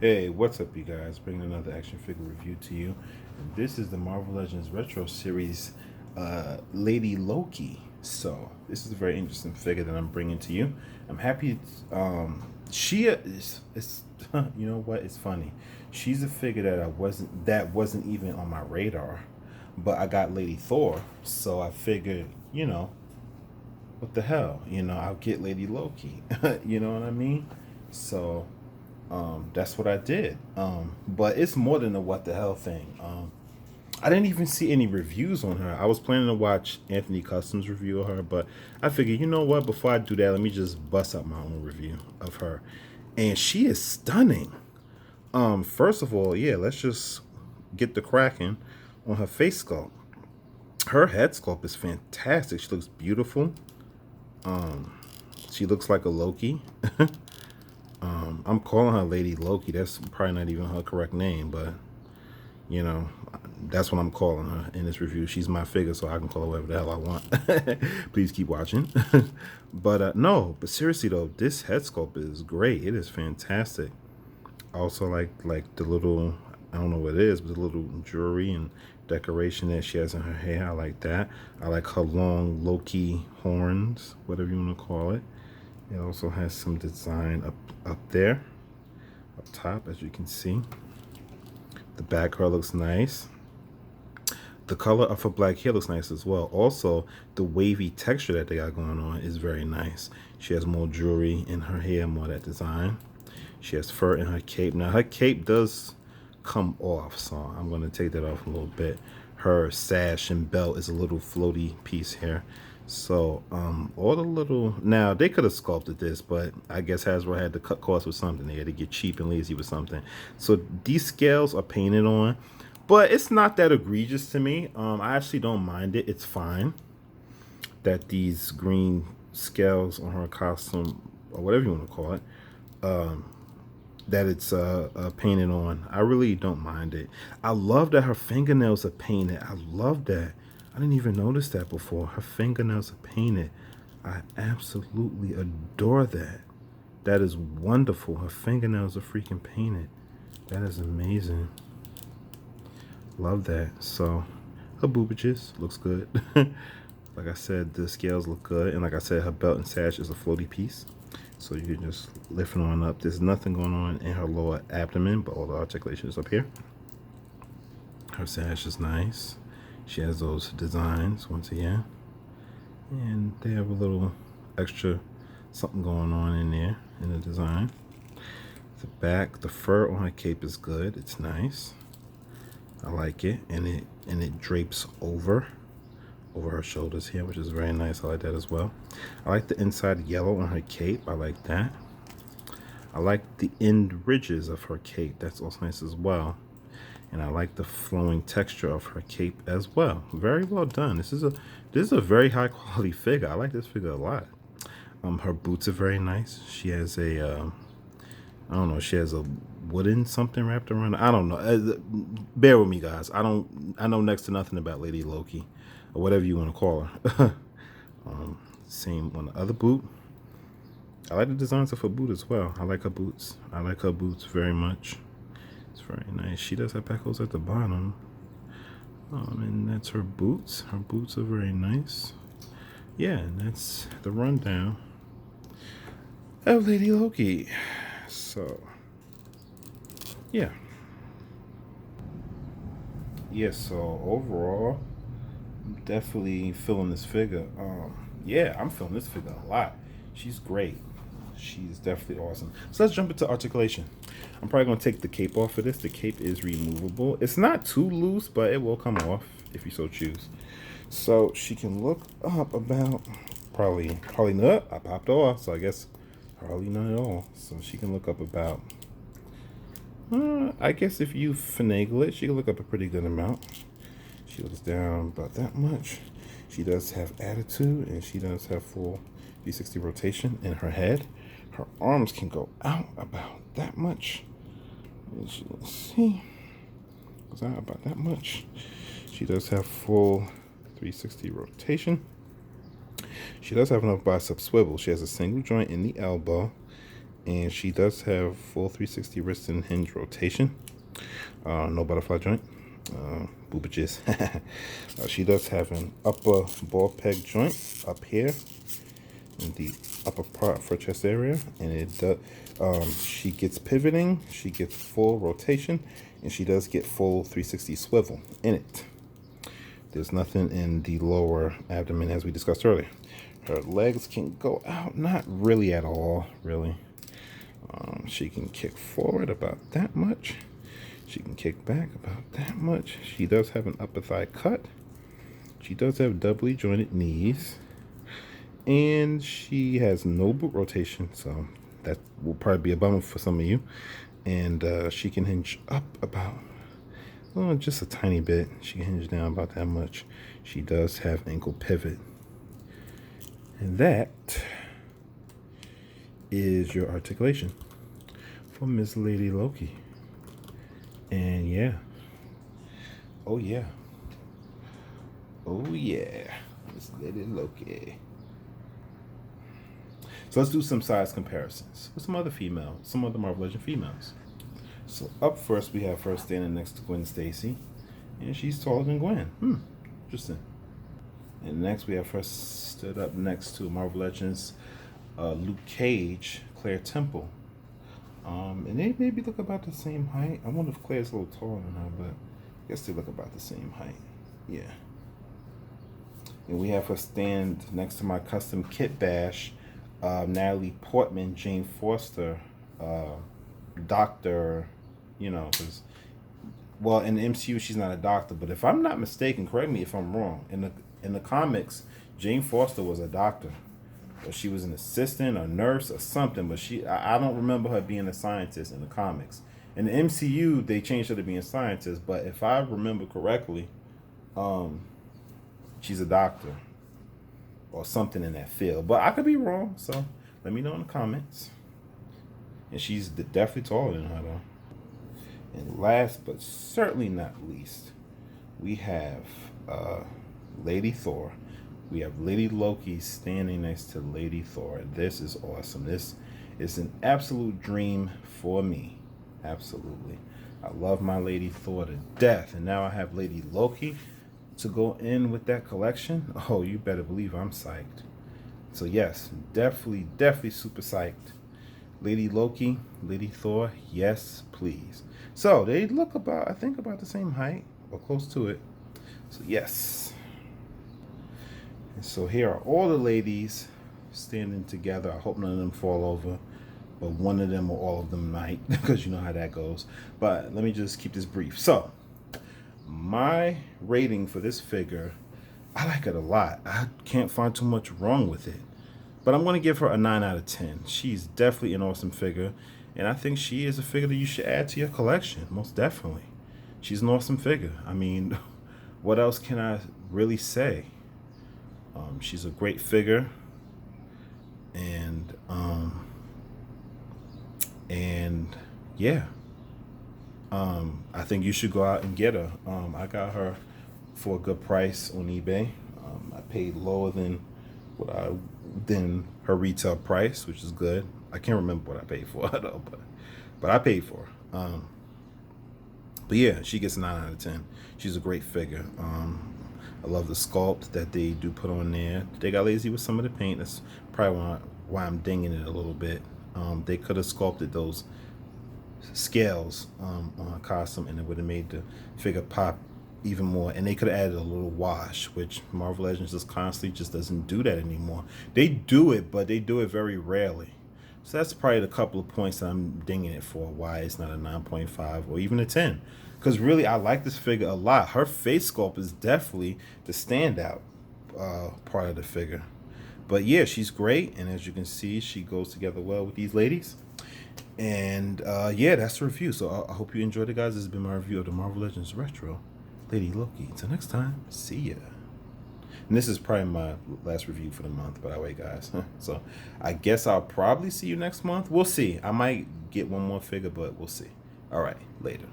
Hey, what's up, you guys? Bringing another action figure review to you. And this is the Marvel Legends Retro Series, Lady Loki. So this is a very interesting figure that I'm bringing to you. I'm happy. She is. It's you know what? It's funny. She's a figure that wasn't even on my radar, but I got Lady Thor, so I figured, what the hell? I'll get Lady Loki. You know what I mean? So that's what I did. But it's more than a what the hell thing. I didn't even see any reviews on her. I was planning to watch Anthony Customs' review of her, but I figured, you know what? Before I do that, let me just bust out my own review of her. And she is stunning. First of all, yeah, let's just get the cracking on her face sculpt. Her head sculpt is fantastic. She looks beautiful. She looks like a Loki. I'm calling her Lady Loki. That's probably not even her correct name, but you know, that's what I'm calling her in this review. She's my figure, so I can call her whatever the hell I want. Please keep watching. But no, but seriously though, this head sculpt is great. It is fantastic. I also like the little, I don't know what it is, but the little jewelry and decoration that she has in her hair. I like that. I like her long Loki horns, whatever you want to call it. It also has some design up there, up top, as you can see. The back color looks nice. The color of her black hair looks nice as well. Also, the wavy texture that they got going on is very nice. She has more jewelry in her hair, more of that design. She has fur in her cape. Now, her cape does come off, so I'm going to take that off a little bit. Her sash and belt is a little floaty piece here. So, all the little... Now, they could have sculpted this, but I guess Hasbro had to cut costs with something. They had to get cheap and lazy with something. So, these scales are painted on, but it's not that egregious to me. I actually don't mind it. It's fine that these green scales on her costume, or whatever you want to call it, that it's painted on. I really don't mind it. I love that her fingernails are painted. I love that. I didn't even notice that before. Her fingernails are painted. I absolutely adore that. That is wonderful. Her fingernails are freaking painted. That is amazing. Love that. So, her boobages looks good. Like I said, the scales look good. And like I said, her belt and sash is a floaty piece. So you can just lift it on up. There's nothing going on in her lower abdomen, but all the articulation is up here. Her sash is nice. She has those designs once again. And they have a little extra something going on in there in the design. The back, the fur on her cape is good. It's nice. I like it. And it drapes over her shoulders here, which is very nice. I like that as well. I like the inside yellow on her cape. I like that. I like the end ridges of her cape. That's also nice as well. And I like the flowing texture of her cape as well. Very well done. This is a very high quality figure. I like this figure a lot. Her boots are very nice. She has a I don't know, she has a wooden something wrapped around. I don't know. Bear with me, guys. I know next to nothing about Lady Loki, or whatever you want to call her. Same on the other boot. I like the designs of her boot as well. I like her boots. I like her boots very much. It's very nice. She does have buckles at the bottom. And that's her boots. Her boots are very nice. Yeah, and that's the rundown of Lady Loki. So, yeah. So overall, I'm definitely feeling this figure. Yeah, I'm feeling this figure a lot. She's great. She's definitely awesome. So let's jump into articulation. I'm probably going to take the cape off for this. The cape is removable. It's not too loose, but it will come off if you so choose. So she can look up about probably not. I popped off, so I guess hardly none at all. So she can look up about, I guess if you finagle it, she can look up a pretty good amount. She looks down about that much. She does have attitude, and she does have full 360 rotation in her head. Her arms can go out about that much. Let's see. Goes out about that much. She does have full 360 rotation. She does have enough bicep swivel. She has a single joint in the elbow, And she does have full 360 wrist and hinge rotation. No butterfly joint. Boobages. She does have an upper ball peg joint up here in the upper part for chest area, and it does. She gets pivoting, she gets full rotation, and she does get full 360 swivel in it. There's nothing in the lower abdomen as we discussed earlier. Her legs can go out, not really at all, really. She can kick forward about that much. She can kick back about that much. She does have an upper thigh cut. She does have doubly jointed knees. And she has no boot rotation, so that will probably be a bummer for some of you. And she can hinge up about, well, just a tiny bit. She can hinge down about that much. She does have ankle pivot. And that is your articulation for Miss Lady Loki. And yeah. Oh yeah. Oh yeah. Miss Lady Loki. So let's do some size comparisons with some other Marvel Legend females. So up first we have her standing next to Gwen Stacy, and she's taller than Gwen. Interesting. And next we have her stood up next to Marvel Legends Luke Cage, Claire Temple. And they maybe look about the same height. I wonder if Claire's a little taller than her, but I guess they look about the same height. Yeah. And we have her stand next to my custom kit bash, Natalie Portman, Jane Foster, doctor, because, well, in the MCU she's not a doctor, but if I'm not mistaken, correct me if I'm wrong, in the comics, Jane Foster was a doctor. Or she was an assistant or nurse or something, but I don't remember her being a scientist in the comics. In the MCU, they changed her to being a scientist, but if I remember correctly, she's a doctor or something in that field. But I could be wrong, so let me know in the comments. And she's definitely taller than her, though. And last but certainly not least, we have Lady Thor. We have Lady Loki standing next to Lady Thor. This is awesome. This is an absolute dream for me. Absolutely. I love my Lady Thor to death. And now I have Lady Loki to go in with that collection. Oh, you better believe I'm psyched. So yes, definitely super psyched. Lady Loki, Lady Thor, yes, please. So they look about, I think, about the same height or close to it. So yes. And so here are all the ladies standing together. I hope none of them fall over, but one of them or all of them might, because you know how that goes. But let me just keep this brief. So my rating for this figure, I like it a lot. I can't find too much wrong with it, but I'm going to give her a 9 out of 10. She's definitely an awesome figure, and I think she is a figure that you should add to your collection, most definitely. She's an awesome figure. I mean, what else can I really say? She's a great figure, and yeah, I think you should go out and get her. I got her for a good price on eBay. I paid lower than than her retail price, which is good. I can't remember what I paid for her though, but I paid for her. But yeah, she gets a 9 out of 10. She's a great figure. I love the sculpt that they do put on there. They got lazy with some of the paint. That's probably why I'm dinging it a little bit. They could have sculpted those scales on a costume, and it would have made the figure pop even more. And they could have added a little wash, which Marvel Legends just constantly just doesn't do that anymore. They do it, but they do it very rarely. So that's probably the couple of points that I'm dinging it for, why it's not a 9.5 or even a 10. Because really, I like this figure a lot. Her face sculpt is definitely the standout part of the figure. But yeah, she's great. And as you can see, she goes together well with these ladies. And yeah, that's the review. So I hope you enjoyed it, guys. This has been my review of the Marvel Legends Retro Lady Loki. Until next time, see ya. And this is probably my last review for the month, by the way, guys. So I guess I'll probably see you next month. We'll see. I might get one more figure, but we'll see. All right, later.